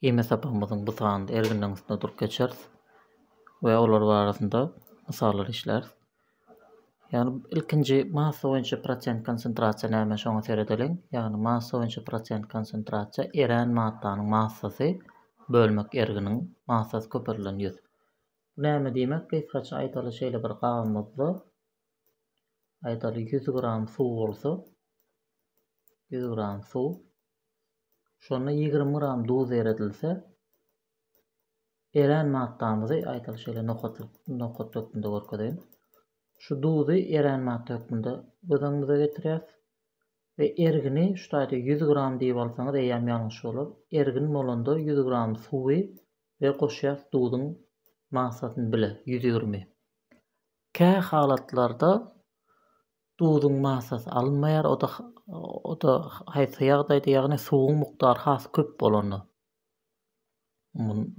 Ime sapamyzyň bu sany erginden üstüne durup geçer we olar barasynda mysallar işler. Ýani ilkinji massa boýunça prosent konsentrasiýa näme şoňa seredeliň. Ýani massa boýunça prosent konsentrasiýa eren maddanyň massasy bölmek erginiň massasy köperilen ýüz. Bu näme diýmek? Kysgaça aýdaly şeýle bir gabymyzda aýdaly 100 gram suw bolsa 100 gram suw şonda 20 gram duz eredilse eren maddamyzy aýdaly şeýle nokat tökümde görkezýän. Şu duzy eren madda hökmünde gözeňimize getirýäs we ergini şu taýda 100 gram diýip alsaňyz eýem ýalňyş bolar. Ergin bolanda 100 gram suwy we goşýas duzyň massasyny bile 120. Kä halatlarda duzyň massasy alınmaýar, o da haýsy ýagdaýda ýagny suwuň mukdary has köp bolanda.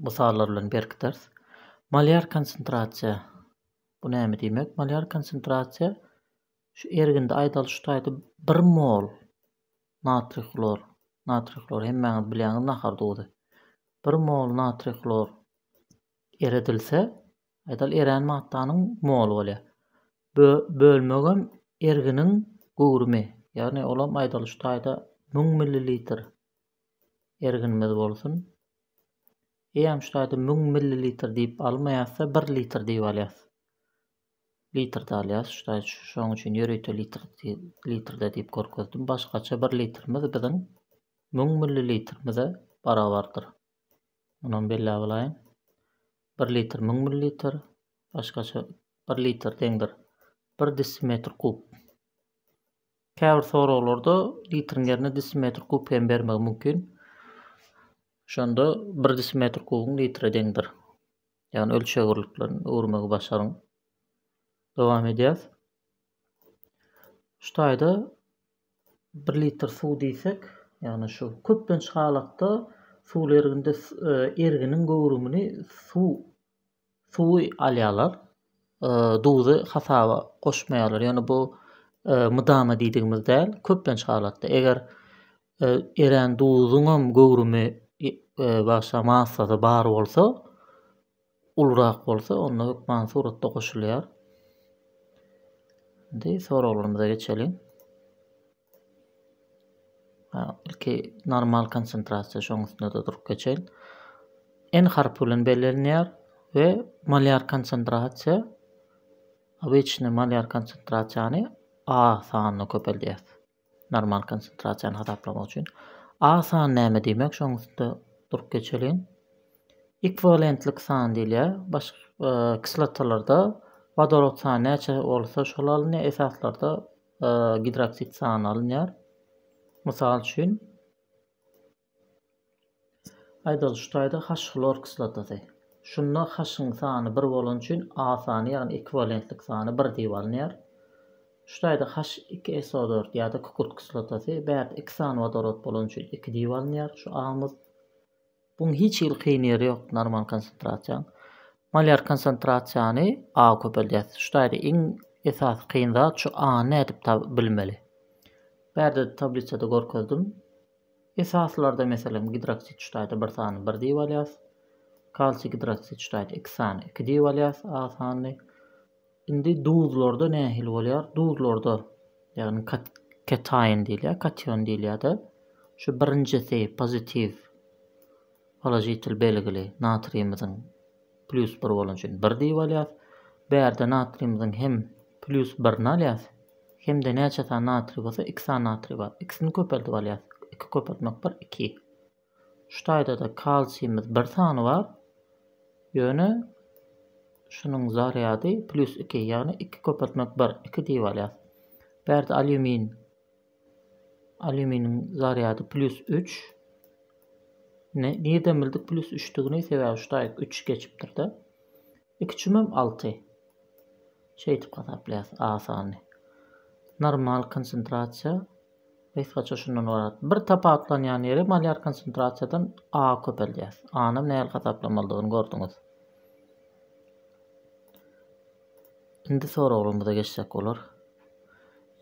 Mysallar bilen berkiters. Molear konsentrasiýa. Bu näme diýmek? Molear konsentrasiýa şu erginde aýdaly şu taýda 1 mol natriy klor hemmäňiz bilýäňiz nahar duzy. 1 mol natriy klor eredilse aýdaly eren maddanyň mol bolýar. Bölmegem erginiň gowrumy. Ýagny olam aýdaly şu taýda 1000 ml erginimiz bolsun. Eýem şu taýda 1000 ml diýip almaýasa 1 litr diýip alýas. Litrde alýas. Şu taýda şoň üçin ýöreýte litrde diýip görkezdim. Başgaça 1 litrimiz biziň 1000 ml-mize barabardyr. Munun belli bolaýyn. 1 litr 1000 ml, başgaça 1 litr deňdir 1 desimetr kub. Käbir soralarda litriň ýerine desimetr kub hem bermek mümkin. Şonda 1 desimetr kubyň litre deňdir. Ýani ölçegirliklerini öwrümegi başaryň. Dowam edýäs. Şu taýda 1 litr suw diýsek, ýani şu köplenç halatda suw erginde erginiň gowrumyny suwy alýarlar. Duzy hasaba goşmaýarlar. Ýani bu mydama diýdigimiz däl, köplenç halatda. Eger eren duzyň gowrumy başa massasy bar bolsa, ulrak bolsa, onda hökman suratda goşulýar. Indi soralarymyza geçelim. Ilki normal konsentrasiýa şoň üstünde durup geçelim. En harpy bilen bellenýär we molear konsentrasiýa obычный molear konsentrasiýany A sanyna köpeldiýär. Normal konsentrasiýany hasaplamak üçin A sany näme diýmek? Şoň üstünde durup geçelim. Ekwivalentlik sany diýilýär. Başga kislotalarda vodorod sany näçe bolsa şol alınýar, esaslarda hidroksid sany alınýar. Mysal üçin aýdaly şu taýda H-klor kislotasy. Şunda H-nyň sany 1 bolan üçin A sany ýagny ekwivalentlik sany 1 diýip alınýar. Şu taýda H2SO4 ýa-da kukurt kislotasy bärt 2 sany vodorod bolan üçin 2 diýip alınýar. Şu A'myz buň hiç ýeri ýok normal konsentrasiýa. Molear konsentrasiýany A köpeldiýär. Şu taýda iň esas kyn zat şu A nädip bilmeli. Bärde tablitsada görkezdim. Esaslarda meselem hidroksid şu taýda 1 sany 1 diýip alýas. Kalsiy hidroksid şu taýda 2 sany 2 diýip alýas A sany. Indi duzlarda nähil bolýar? Duzlarda ýagny kation diýilýär, kation diýilýär-de. Şu birincisi pozitiv polojitil belgili natriýymyzyň plus 1 bolan üçin 1 diýip alýas. Bärde natriýymyzyň hem plus 1 alýas, hem de näçe sany natriy bolsa 2 sany natriy bar. İkisini köpeldip alýas. 2 köpeltmek bar 2. Şu taýda da kalsiýymyz 1 sany bar. Ýöne şunun zaryady plus 2, ýagny 2 köpeltmek 1, 2 diýip alýas. Bärde alüminiň zaryady plus 3. Nerden bildik plus 3'lüğünü? Sebäbi şu taýda 3 geçipdir-de. 2 çümem 6. Şeýtip hasaplaýas A sany. Normal konsentrasiýa Kysgaça şundan bolat. Bir tapatlanýan ýeri molear konsentrasiýadan A köpeldiýär. A'ny näme hasaplamalydygyny gördüňiz. Indi soralarymyza geçsek bolar.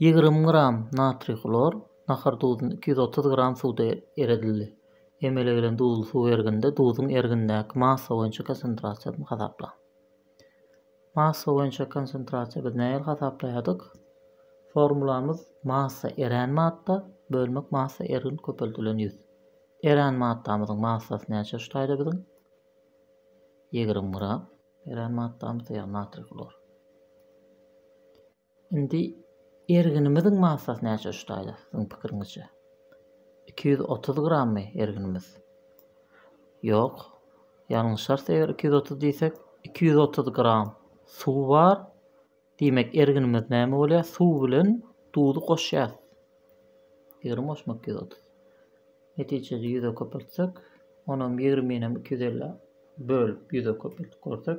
20 gram natriy klor nahar duzyny 230 gram suwda eredildi. emele gelen duuzly suw erginde duuzun ergindäki massa boýunça konsentrasiýasyny hasapla. Massa boýunça konsentrasiýa biz näme hasaplaýardyk? Formulamız massa eren madda bölmek massa ergin köpeltilen 100. Eren maddamyzyň massasy näçe şutaýdy biziň? 20 gram. Eren maddamyz ýa natri klor. Indi erginimiziň massasy näçe şutaýdy siziň pikiriňizçe? 230 grammy erginimiz? Ýok. Ýalňyşarsa eger 230 diýsek, 230 gram suw bar. Diýmek erginimiz näme bolýar? Suw bilen duzu goşýar. 20 goşmak 230. Netijede 100'e köpeltsek, onam 20 ile 250 bölüp 100'e köpeltip görsek,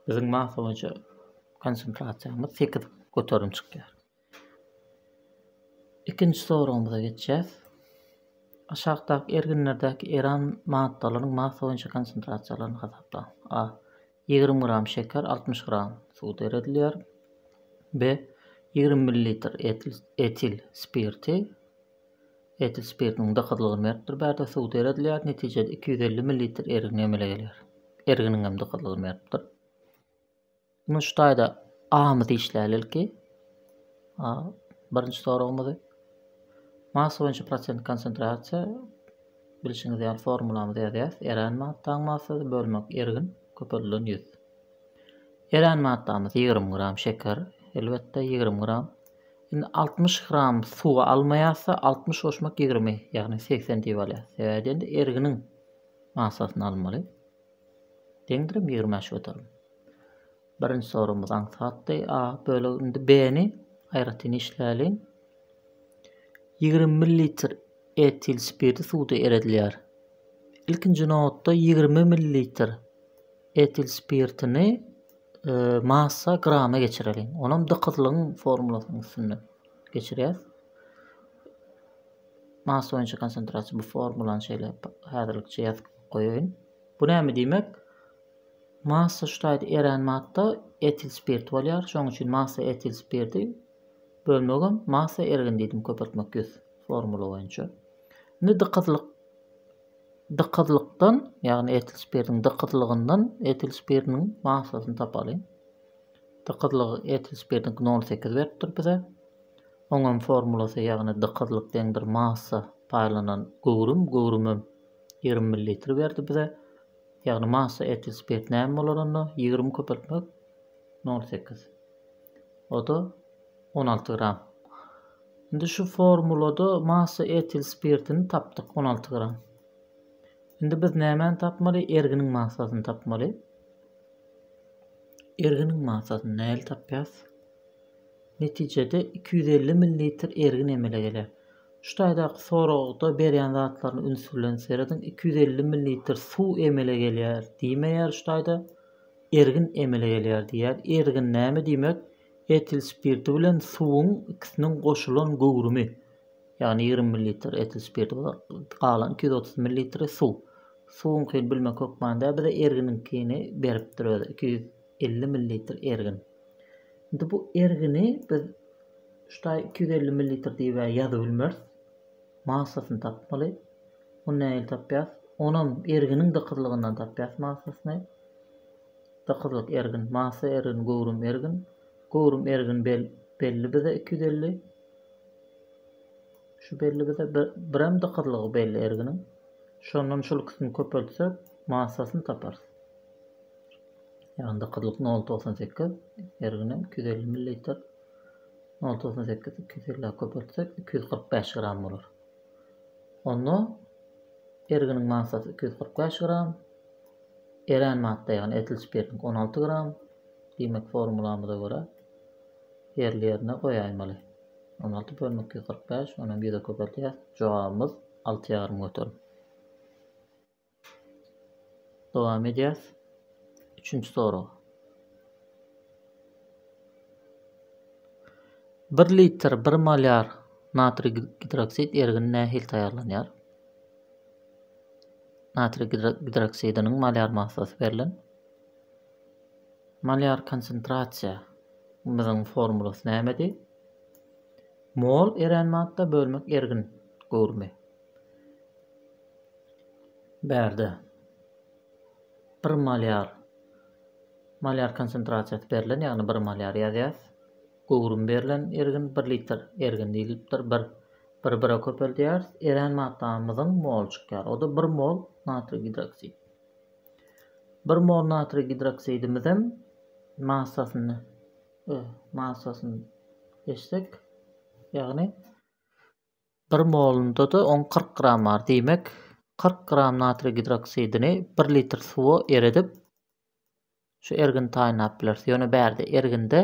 biziň massa boýunça konsentrasiýamyz 8 göterim çykýar. İkinci sorumuza geçeceğiz. Aşağıdaki erginlerdeki eren maddalaryň massa boýunça konsentrasiýalaryny hasapla. A. 20 gram şeker, 60 gram suw eredilýär. B. 20 ml etil spirti. Etil spirtiniň dykydlygyny mertdir. Bärde suw eredilýär. Netijede 250 ml ergin emele gelýär. Erginiň hem dykydlygy mertdir. Bunu şutaýda A-my diýişlälir ki, A. Birinci sorumuz. Massa boýunça prosent konsentrasiýa bilişiňiz ýaly formulamyzy ýazýas. Eren maddaň massasy bölmek ergin köpeltilen 100. Eren maddamyz 20 gram şeker, elbetde 20 gram. Indi 60 gram suw almaýasa 60 goşmak 20, ýagny 80 diýip alýar. Sebäbi erginiň massasyny almaly. Deňdirim 25 göterim. Birinci sorumuz aňsatdy. A bölegi B-ni aýratyn işläliň. 20 ml etil spirti suwda eredilýär. İlkinji notda 20 ml etil spirtini massa grama geçirelim. Onam dykydlygyň formulasyny üstünde geçirýäs. Massa boýunça konsentrasiýa bu formulany şeýle häzirlikçe ýazyp goýaýyn. Bu näme diýmek? Massa şutaýdy eren madda etil spirt bolýar. Şoň üçin massa etil spirti bölmegem massa ergin diýdim köpeltmek 100 formula boýunça. Indi dykydlykdan, ýagny etil spirtiň dykydlygyndan etil spirtiniň massasyny tapaly. Dykydlygy etil spirtiň 0,8 beripdir bize. Oňam formulasy ýagny dykydlyk deňdir massa paýlanan göwrüm 20 ml berdi bize. Ýagny massa etil spirt näme bolar onda? 20 köpeltmek 0,8. O da 16 gram. Indi şu formulada massa etil spirtini tapdyk 16 gram. Indi biz näme tapmaly? Erginiň massasyny tapmaly. Erginiň massasyny näle tapýas? Netijede 250 ml ergin emele geler. Şutaýdaky soragda berýän zatlaryň ünsürlerini seredin 250 ml suw emele gelýär diýmeýär şutaýda ergin emele gelýär diýär. Ergin näme diýmek? Etil spirti bilen suwuň ikisiniň goşulan göwrümi. Ýani 20 ml etil spirti galan 230 ml suw. Suwuň kyn bilmek hokmanda bize ergininkini beripdir öyle 250 ml ergin. Indi bu ergini biz şutaý 250 ml diýip ýazyp bilmez. Massasyny tapmaly. Onu näle tapýas? Onam erginiň dykydlygyndan tapýas massasyny. Dykydlyk ergin, massa ergin, göwrüm ergin. Göwrüm ergin belli bize 250. Şu belli bize birem dykydlygy belli erginiň. Şondan şol kısmı köpeltsek massasyny taparys. Ýagny dykydlyk 0,98 ergine 250 ml 0,98 250 köpeltsek 245 gram bolar. Onu erginiň massasy 245 gram. Eren madda ýagny etil spirtiň 16 gram. Diýmek formulamyza görä ýerlerine goýaýmaly. 16 bölmek 245, onu bir de köpeltýär. Jogabymyz 6,5 göterim. Dowam edýäs. 3-nji soru. 1 litr 1 molar natri gidroksid ergin nähil taýarlanýar? Natri gidroksidiniň molar massasy berilen. Molar konsentrasiýa biziň formulasy nämedi? Mol eren madda bölmek ergin göwrümi. Berde 1 malyar konsentrasiýasy berilen, ýagny 1 malyar ýazýas. Gowrum berilen ergin 1 litr ergin diýilipdir. 1 köpeldýär. Eren maddamyzyň mol çykýar. O da 1 mol natri hidroksid. 1 mol natri hidroksidimizin massasyny geçsek, ýagny 1 molunda da 40 gram bar. Diýmek 40 gram natri hidroksidini 1 litr suwa eredip şu ergin taýnap bilersiz. Ýöne bärde erginde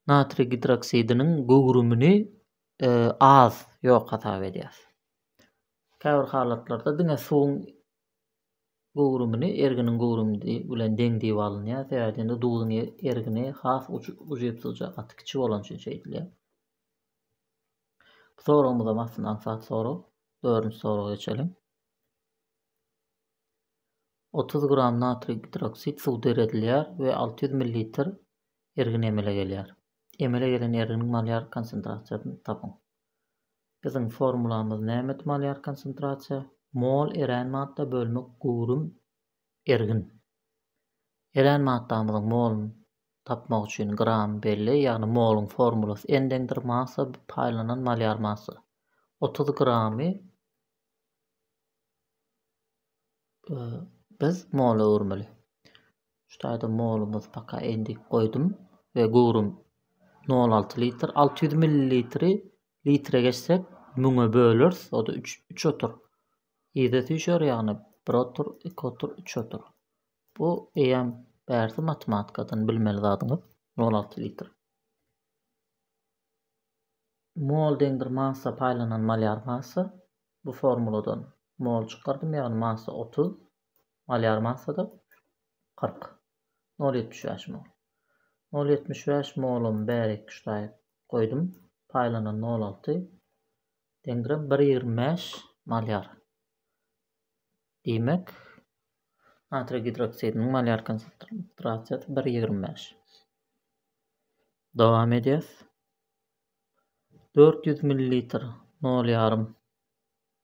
natri hidroksidiniň gowrumyny az ýok hasap edýär. Käbir halatlarda diňe suwuň gowrumyny erginiň gowrumy bilen deň diýip alynýar. Sebäbinde duzyň ergini has uçypsylja aty kiçik bolan üçin şeýdilýär. Sorumyza maksat ansat soru. 4-nji soruga geçelim. 30 gram natri hidroksid suwda eredilýär we 600 ml ergin emele gelýär. Emele gelen erginiň malyar konsentrasiýasyny tapyň. Biziň formulamyz näme malyar konsentrasiýa? Mol eren madda bölmek gowrum ergin. Eren maddamyzyň moluny tapmak üçin gram belli, ýagny moluň formulasy endengdir massa paýlanan malyar massa. 30 gramy biz mola urmaly. Şutaýda molumyz paka endik goýdum we gowrum 0,6 litr, 600 millilitri litre geçsek 1000'e bölürüz, o da 3 otur. Ýa-da düşer, ýagny 1 otur, 2 otur, 3 otur. Bu eýem bärsi matematikadan bilmeli zadyňyz 0,6 litr. Mol deňdir massa paýlanan malyar massa. Bu formuladan mol çykardym, ýagny massa 30, malyar massa da 40. 0,75 mol. 0,75 molum bärik şutaýa goýdum. Paýlanan 0,6 deňdir 1,25 malyar. Diýmek natri hidroksidiniň malyar konsentrasiýasy 1,25. Dowam edýäs. 400 ml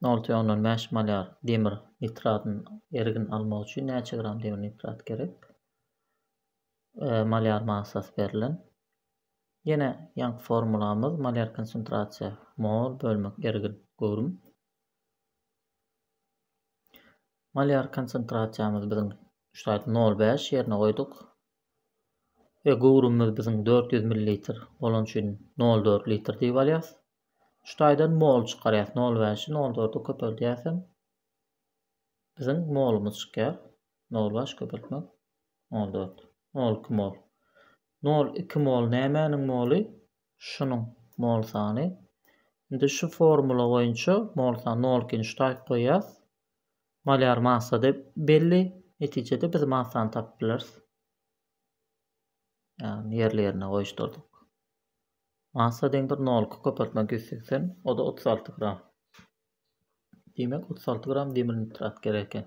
0,5 malyar demir nitratyny ergin almak üçin näçe gram demir nitrat gerek? Malyar massasy berilen. Ýene ýangy formulamyz malyar konsentrasiýa mol bölmek ergin gowrum. Malyar konsentrasiýamyz biziň şutaýda 0,5 ýerine goýduk. Ve gowrumyz biziň 400 ml bolan üçin 0,4 litr diýip alýas. Şutaýdan mol çykarýas. 0,5-i 0,4-e köpeldýäsem biziň molumyz çykýar. 0,5 köpeltmek 0,4. 0,2 mol. 0,2 mol nämäniň moly? Şunyň mol sany. Indi şu formula boýunça mol sany 0,2-ni şutaýa goýýas. Malyar massa da belli. Netijede biz massany tapyp bileriz. Yani yerlerine goýuşdurdyk. Massa deňdir 0,2 köpeltmek 180, o da 36 gram. Demek 36 gram demir nitrat gereken.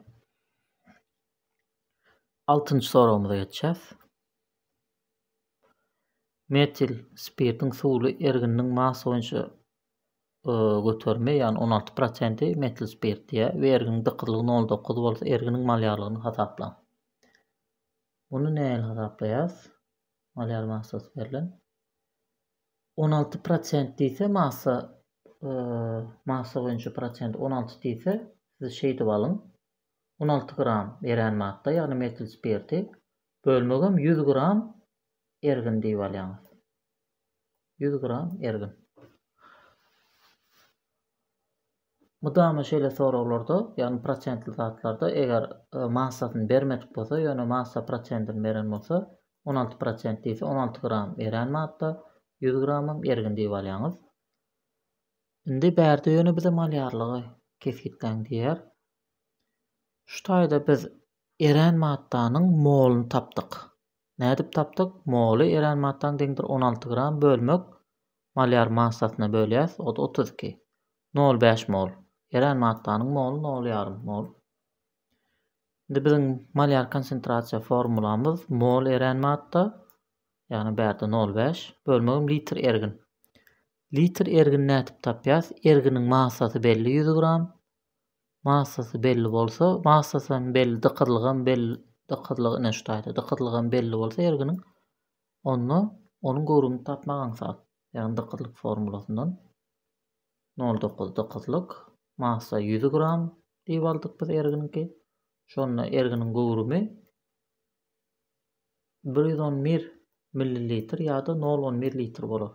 6-njy sorumuza geçýäs. Metil spirtiň suwly ergininiň massa boýunça götürme, ýani 16% metil spirt diýär we erginiň dyklygy 0,9 bolsa erginiň malyarlygyny hasaplan. Bunu näle hasaplaýas? Malyar massasy berilen. 16% diýse massa boýunça prosent 16 diýse siz şeýdip alyň. 16 gram eren madda, ýagny metil spirti bölmegem 100 gram ergin diýip alýaňyz. 100 gram ergin. Mudama şeýle soralarda, ýagny prosentli zatlarda eger massasyny bermedik bolsa, ýöne massa prosentini beren bolsa 16% diýse 16 gram eren madda, 100 gramam ergin diýip alýaňyz. Indi bärde ýöne bize malyarlygy kesgitlen diýer. Şutaýda biz eren maddanyň moluny tapdyk. Nädip tapdyk? Moly eren maddanyň deňdir 16 gram bölmek malyar massasyna bölýäs, o da 32. 0,5 mol. Eren maddanyň molu 0,5 mol. Indi biziň malyar konsentrasiýa formulamyz mol eren madda, ýagny bärde 0,5 bölmegim litr ergin. Litr ergin nädip tapýas? Erginiň massasy belli 100 gram. massasy belli bolsa, massasyň belli dıkydlygy ine şutaýdy. Dıkydlygy belli bolsa erginiň onuň gowrumy tapmak aňsat. Ýani dıkydlyk formulasyndan 0,9 dıkydlyk massa 100 gram diýip aldyk biz ergininki. Şonda erginiň gowrumy 111 millilitr ýa-da 0,11 litr bolar.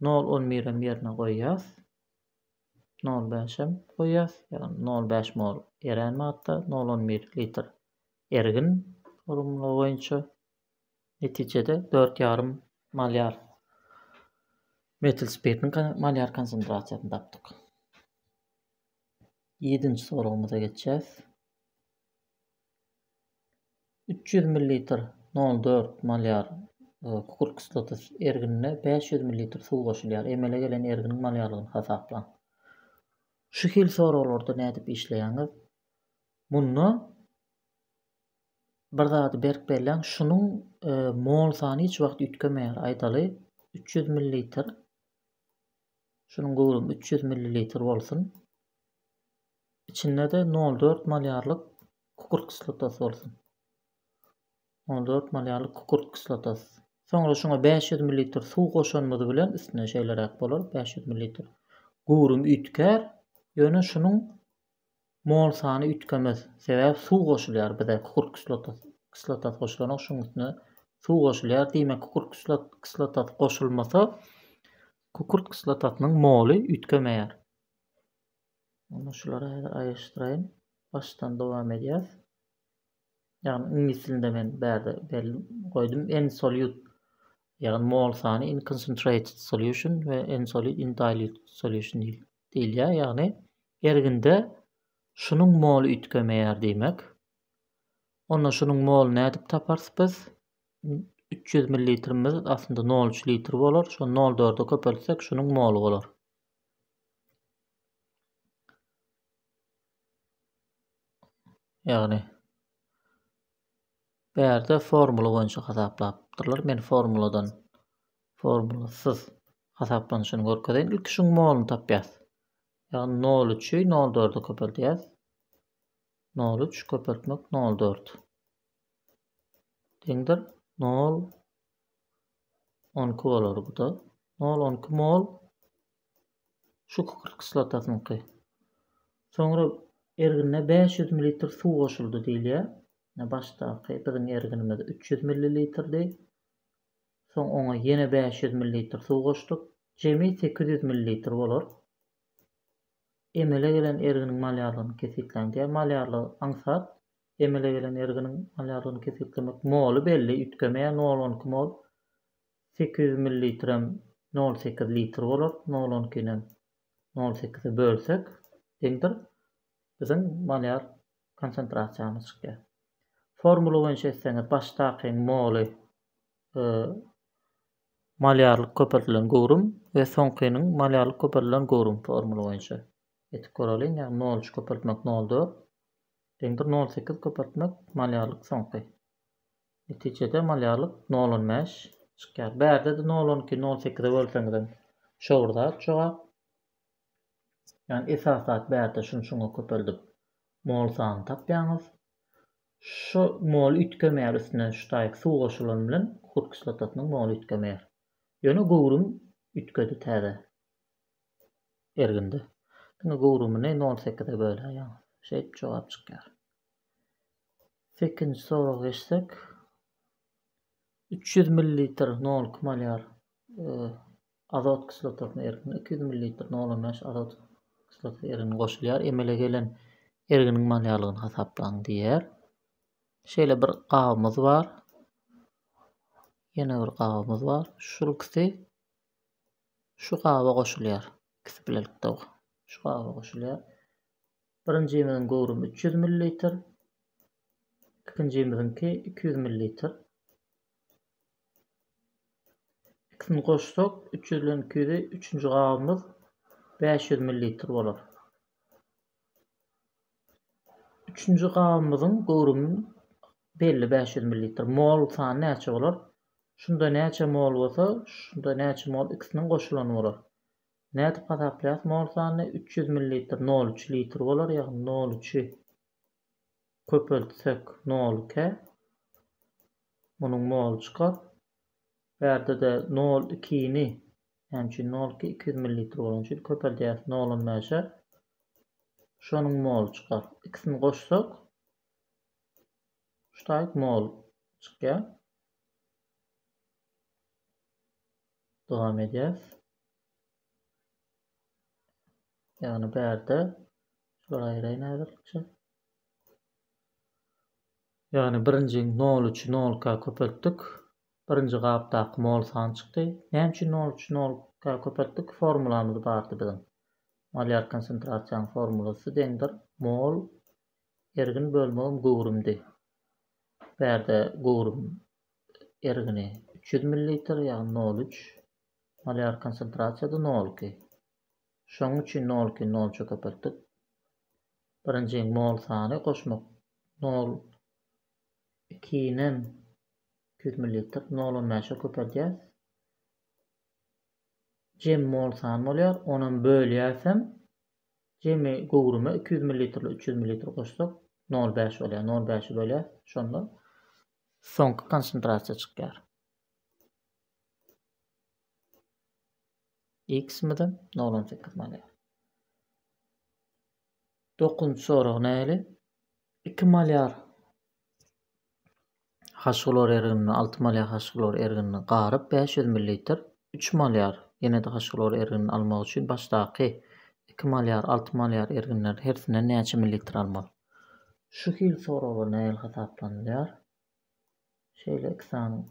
0,11 ýerine goýýas. 0,5 goýýas. Ýani 0,5 mol eren matda 0,11 litr ergin formula boýunça netijede 4,5 malyar metil spirtiniň malyar konsentrasiýasyny tapdyk. 7-nji soragymyza geçýäs. 300 ml 0,4 malyar kukurt kislotası erginine 500 ml suw goşulýar. Emele gelen erginiň malyarlygyny hasaplan. Şu hil soraglarda nädip işleýäňiz? Munnu bir zady berip berlen, şunuň mol sany hiç wagt ütkemeýär. Aýdaly 300 ml. Şunuň gowrumy 300 ml bolsun. İçinde de 0,4 malyarlyk kukurt kislotası bolsun. 0,4 malyarlyk kukurt kislotası. Soňra şuňa 500 ml suw goşanmady bilen üstüne şeýlerek bolar. 500 ml gowrum ütker. Ýöne şunuň mol sany ütkemez. Sebäp suw goşulýar bize kukurt kislotası goşulanyň şuň üstüne suw goşulýar. Diýmek kukurt kislotası goşulmasa kukurt kislotasynyň moly ütkemeýär. Onu şulara aýyşdyrayyn. Başdan dowam edýäs. Ýani ingliz dilinde men bärde belli goýdum. En solute ýani mol sany in concentrated solution we en solid in dilute solution diýilýär. Ýani erginde şunuň moly ütkemeýär diýmek. Onda şunuň moly nädip taparsy biz? 300 ml aslında 0,3 litr bolar. Şu 0,4'e köpeltsek şunuň moly bolar. Ýagny bärde formula boýunça hasaplapdyrlar. Men formulasyz hasaplanyşyny görkezýän. Ilk şuň moluny tapýas. Ýagny 0,3'ü 0,4'e köpeltýäs. 0,3 köpeltmek 0,4. Deňdir 0,12 bolar bu da. 0,12 mol şu kukurt kislotasynyňky. Soňra erginine 500 ml suw goşuldy diýilýär. Başdaky biziň erginimiz 300 ml. Soň ona ýene 500 ml suw goşdyk. Jemi 800 ml bolar. Emele gelen erginiň malyarlygyny kesiplenýär. Malyarlygy aňsat. Emele gelen erginiň malyarlygyny kesiplemek moly belli ütkemeýär. 0,12 mol 800 ml 0,8 litr bolar. 0,12 nen 0,8'e bölsek deňdir biziň malyar konsentrasiýamyz çykýar. Formula boýunça etseňiz başdaky moly malyarlyk köpeltilen gowrum we soňkynyň malyarlyk köpeltilen gowrum formula boýunça etip göreliň. Ýani 0,3 köpeltmek 0,4 deňdir 0,8 köpeltmek malyarlyk soňky. Netijede malyarlyk 0,15 çykýar. Bärde de 0,12 0,8'e bölseňiz şowurda çygar. Ýani esasat bärde şuňa köpeldip mol sany tapýaňyz. Şu mol ütkemeýär üstüne şutaýyk suw goşulan bilen kukurt kislotasynyň moly ütkemeýär. Ýöne gowrum ütkedi täze erginde. Ýöne gowrumyny 0,8'e bölýär ýa-ni. Şeýip jogap çykýar. 8-nji soraga geçsek 300 ml 0,2 malyar azot kislotasyny ergine 200 ml 0,5 azot kislotası ergine goşulýar. Emele gelen erginiň malyarlygyny hasaplaň diýär. Şeýle bir gabymyz bar. Ýene bir gabymyz bar. Şurkysy şu gaba goşulýar. İkisi bilelikde şu gaba goşulýar. Birinjimiziň gowrumy 300 ml. Ikinjimizinki 200 ml. İkisini goşsak 300 bilen 200'i üçüncü gabymyz 500 ml bolar. Üçüncü gabymyzyň gowrumy belli 500 ml. Mol sany näçe bolar? Şunda näçe mol bolsa, şunda näçe mol ikisiniň goşulany bolar. Nädip hasaplayas? Mol sany 300 ml 0,3 litr bolar, ýagny 0,3 köpeltsek 0,2 munyň mol çykar. Bärde de 0,2-ni hemçin 0,2 200 ml bolan üçin köpeldäs 0,5-e şonyň mol çykar. İkisini goşsak ştaýt mol çykýar. Dowam edýäs. Ýagny bärde şol aýraýyn häzirçe. Ýagny birinji 0,3 0,2 köpeltdik. Birinji gapdaky mol sany çykdy. Näme 0,3 0,2 köpeltdik? Formulamyz bardy bizim. Molar konsentrasiýanyň formulasy deňdir mol ergin bölmegim gowrumdy. Bärde gowrum ergini 300 ml ýagny 0,3 molar konsentrasiýa da 0,2. Şoň üçin 0,2 0,3 köpeltdik. Birinji mol sany goşmak 0,2-nen 200 ml 0,5-e köpeldýäs. Jem mol sany bolýar, onuň bölýäsem jemi gowrumy 200 ml 300 ml goşsak 0,5 bolýar. 0,5-i bölýäs, şonda soňky konsentrasiýa çykýar. X midim 0,8 molar. 9-njy sorag näli? 2 molar haşglor erginini 6 molar haşglor erginini garyp 500 ml 3 molar ýene-de haşglor erginini almak üçin başdaky 2 molar 6 molar erginler hersine näçe mililitr almaly? Şu hil soraglar näil hasaplanýar? Şeýle ikisany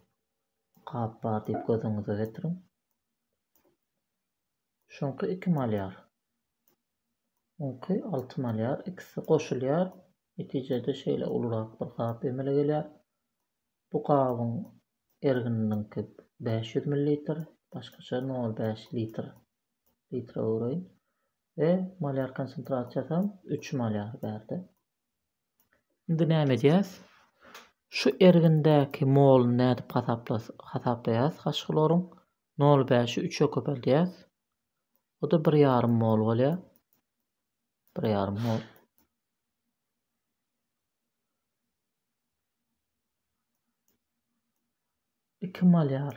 gap bar diýip gözüňize getirin. Şonky 2 molar. Onky 6 molar ikisi goşulýar. Netijede şeýle ulurak bir gap emele gelýär. Bu gabyň erginininki 500 ml, başgaça 0,5 litr öwreýin we molar konsentrasiýasy 3 molar berdi. Indi näme edýäs? Şu ergindäki mol nädip hasaplayas? Haşgloryň 0,5-i 3'e köpeldýäs. O da 1,5 mol bolýar. 1,5 mol. İki molar.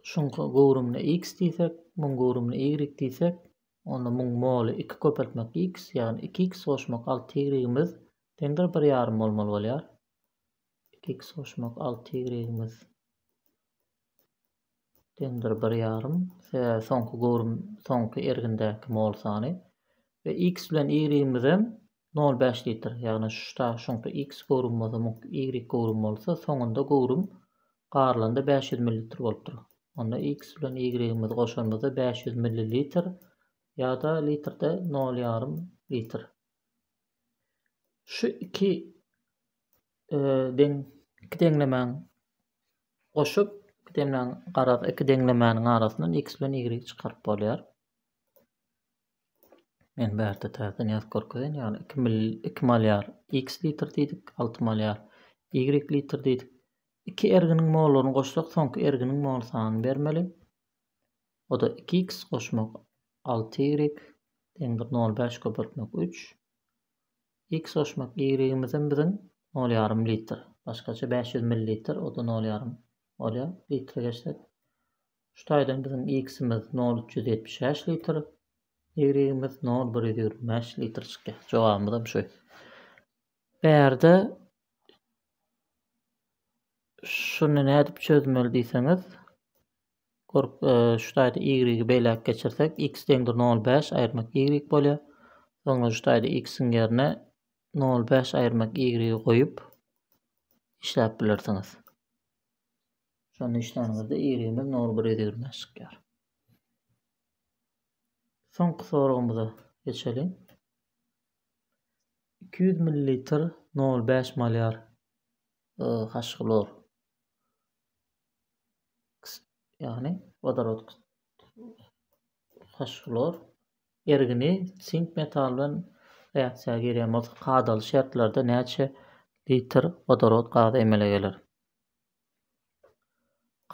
Şonka gowrumyna x diýsek, muň gowrumyna y diýsek, onda muň moly 2 köpeltmek x, ýagny 2x goşmak 6y-imiz deňdir 1,5 mol bolýar. 2x goşmak 6y-imiz deňdir 1,5. Soňky gowrum, soňky ergindäki mol sany we x bilen y-imizem 0,5 litr. Ýagny şonka x gowrum bolsa, y gowrum bolsa, soňunda gowrum garlanda 500 ml bolup durur. Onda x bilen y-imiz goşulmasa 500 ml ýa-da litrde 0,5 litr. Şu iki deňlemäň goşup, iki deňlemäniň arasyndan x bilen y çykaryp bolýar. Men bärde täzeden ýazyp görkezin, ýagny 2 molar x litr diýdik, 6 molar y litr diýdik. İki erginiň mollaryny goşsak, soňky erginiň mol sanyny bermeli. O da 2x goşmak 6y deňdir 0,5 köpeltmek 3. X goşmak y-imizem biziň 0,5 litr. Başgaça 500 ml, o da 0,5 bolýar. Litre geçsek. Ştaýdan biziň x-imiz 0,375 litr. Y-imiz 0,125 litr çykýar. Jogabymyz da şu. Bärde şunu nädip çözmeli diýseňiz, ştaýda y-i beýlek geçirsek, x deňdir 0,5 aýyrmak y bolýar. Soňra ştaýda x-iň ýerine 0,5 aýyrmak y goýup işläp bilersiňiz. Şonu işläňizde y-imiz 0,125 çykýar. Soňky soragymyza geçelim. 200 ml 0,5 molar haşglor, ýagny vodorod haşglor ergini sink metal bilen reaksiýaga girýän bolsa, gadaly şertlerde näçe litr vodorod gaz emele gelir?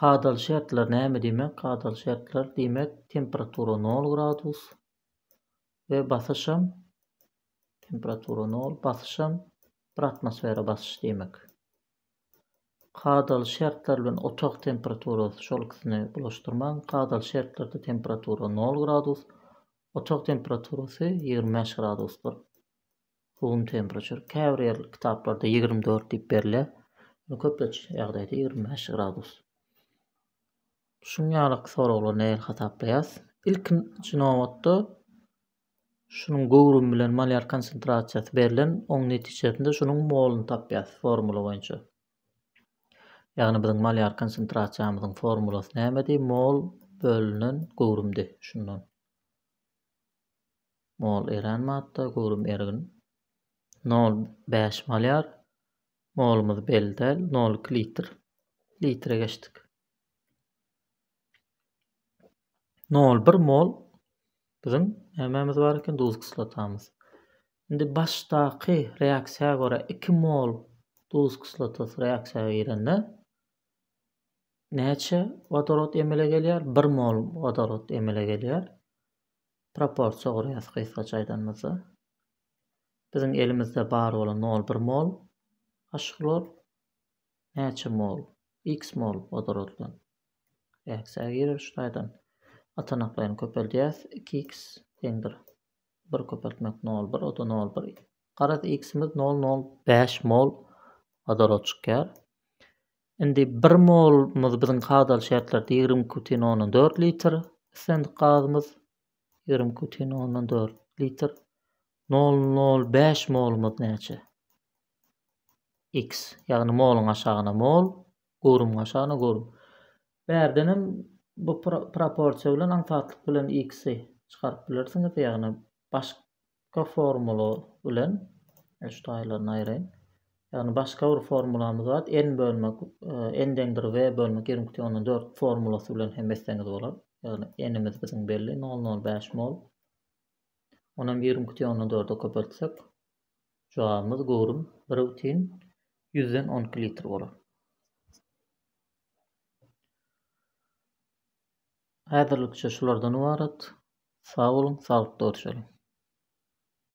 Kadaly şertler näme diýmek? Kadaly şertler diýmek temperatura 0 gradus we basyşam temperatura 0, basyşam 1 atmosfera basyşy diýmek. Kadaly şertler bilen otaq temperaturasy şol ikisini bulaşdyrmaň. Kadaly şertlerde temperatura 0 gradus, otaq temperaturasy 25 gradusdur. Room temperature. Käbir kitaplarda 24 diýip berilýär. Köpleç ýagdaýda 25 gradus. Şuňalyk soraglary näme hataplayas? İlkinji nowatda şunun gowrum bilen molar konsentrasiýasy berilen oň netijesinde şunun molunu tapýas formula boýunça. Ýagny biziň molar konsentrasiýamyzyň formulasy näme? Mol bölünen gowrumdy. Şundan. Mol eren madda, gowrum ergin. 0,5 molar. Molumuz belli däl, 0,2 litr. Litre geçdik. 0,1 mol bizim nämämiz bar eken? Duz kislotamyz. Indi başdaky reaksiýaga görä 2 mol duz kislotası reaksiýaga girende näçe vodorod emele gelýär? 1 mol vodorod emele gelýär. Proporsiýa görýäs kysgaça aýdanmasa. Biziň elimizde bar bolan 0,1 mol aşklor näçe mol? X mol vodoroddan reaksiýaga girer şuňdan. Atanaklaryny köpeltýäs 2x eňdir 1 köpeltmek 0,1 o da 0,1. Garaz x'imiz 0,05 mol vodorod çykýar. Indi 1 molumuz biziň kadaly şertlerde 20,4 litr, isendik gazymız 20,4 litr. 0,05 molumuz näçe? X. Ýagny molun aşagyna mol, gowrumyň aşagyna gowrum. Bärdenem bu proporsiýa bilen aňsatlyk bilen x'i çykaryp bilersiňiz. Ýagny başga formula bilen şu taýlaryny aýraýyn. Ýagny başga bir formulamyz bar. N bölmek n deňdir v bölmek 20,4 formulasy bilen hem besleňiz bolar. Ýagny n'imiz biziň belli 0,05 mol. Onam 20,4'e köpeltsek jogabymyz gowrum 1/112 litr bolar. Häzirlikçe şulardan ibaret. Sağ olun, sağlıkda görüşelim.